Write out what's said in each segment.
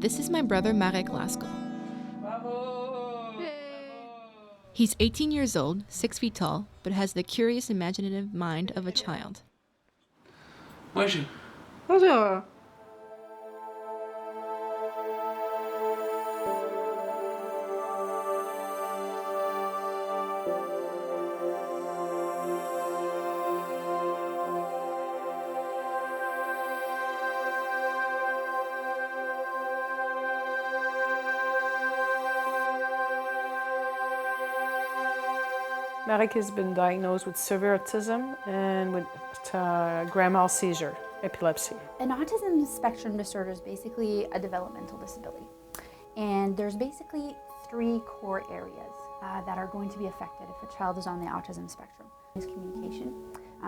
This is my brother Marek Laczko. He's 18 years old, 6 feet tall, but has the curious, imaginative mind of a child. Bonjour. Bonjour. Marek has been diagnosed with severe autism and with grand mal seizure, epilepsy. An autism spectrum disorder is basically a developmental disability. And there's basically 3 core areas that are going to be affected if a child is on the autism spectrum. Is communication.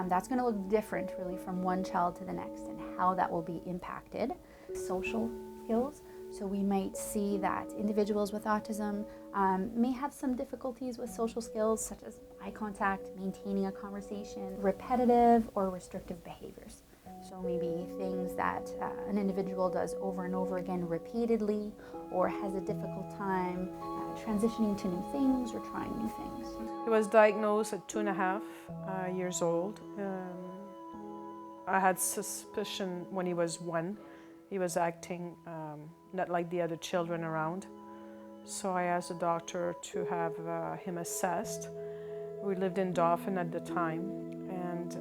That's going to look different really from one child to the next and how that will be impacted. Social skills. So we might see that individuals with autism may have some difficulties with social skills such as eye contact, maintaining a conversation, repetitive or restrictive behaviors. So maybe things that an individual does over and over again repeatedly or has a difficult time transitioning to new things or trying new things. He was diagnosed at 2.5 years old. I had suspicion when he was 1. He was acting not like the other children around. So I asked the doctor to have him assessed. We lived in Dauphin at the time, and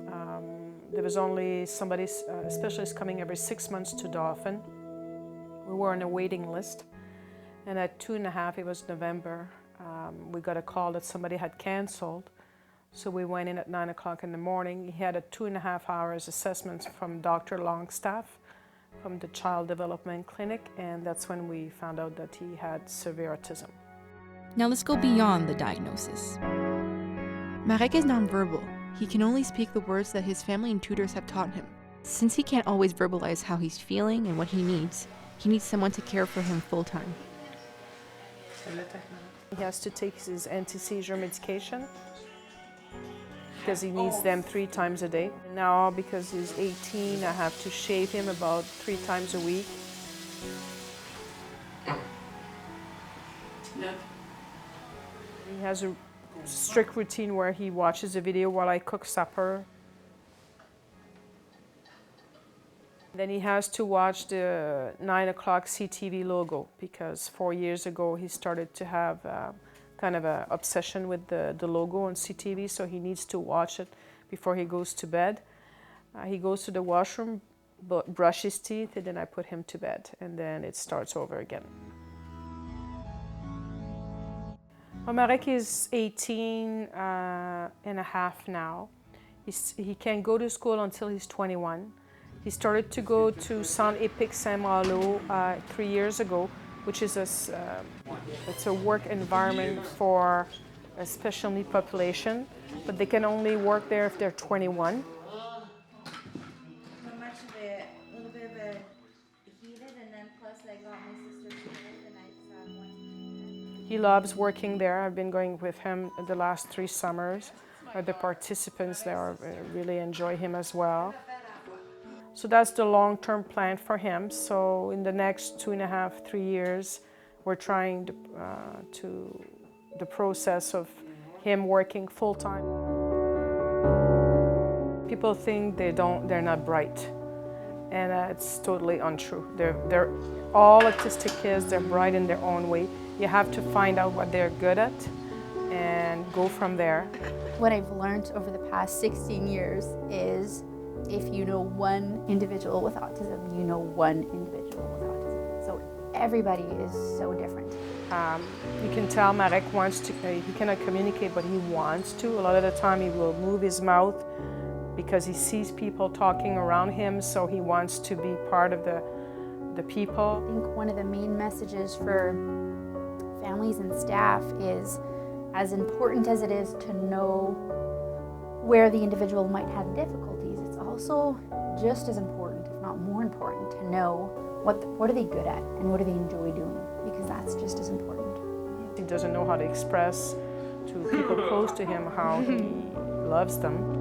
there was only somebody, a specialist coming every 6 months to Dauphin. We were on a waiting list, and at 2.5, it was November, we got a call that somebody had canceled. So we went in at 9 o'clock in the morning. He had a 2.5 hours assessment from Dr. Longstaff from the Child Development Clinic, and that's when we found out that he had severe autism. Now let's go beyond the diagnosis. Marek is nonverbal. He can only speak the words that his family and tutors have taught him. Since he can't always verbalize how he's feeling and what he needs someone to care for him full-time. He has to take his anti-seizure medication because he needs them 3 times a day. Now, because he's 18, I have to shave him about 3 times a week. He has a strict routine where he watches a video while I cook supper. Then he has to watch the 9 o'clock CTV logo because 4 years ago he started to have kind of an obsession with the logo on CTV, so he needs to watch it before he goes to bed. He goes to the washroom, brush his teeth, and then I put him to bed, and then it starts over again. Well, Marek is 18 and a half now. He can't go to school until he's 21. He started to go to Centre Epic Saint-Malo 3 years ago, which is it's a work environment for a special need population, but they can only work there if they're 21. Not much of it, a little bit of a heated, and then plus I got my sister heated, and I just wanted. He loves working there. I've been going with him the last 3 summers. The participants there really enjoy him as well. So that's the long-term plan for him. So in the next 2.5, 3 years, we're trying the process of him working full-time. People think they're not bright, and it's totally untrue. They're all autistic kids. They're bright in their own way. You have to find out what they're good at and go from there. What I've learned over the past 16 years is if you know one individual with autism, you know one individual with autism. So everybody is so different. You can tell Marek wants to, he cannot communicate, but he wants to. A lot of the time he will move his mouth because he sees people talking around him, so he wants to be part of the people. I think one of the main messages for families and staff is, as important as it is to know where the individual might have difficulties, it's also just as important, if not more important, to know what are they good at and what do they enjoy doing, because that's just as important. He doesn't know how to express to people close to him how he loves them.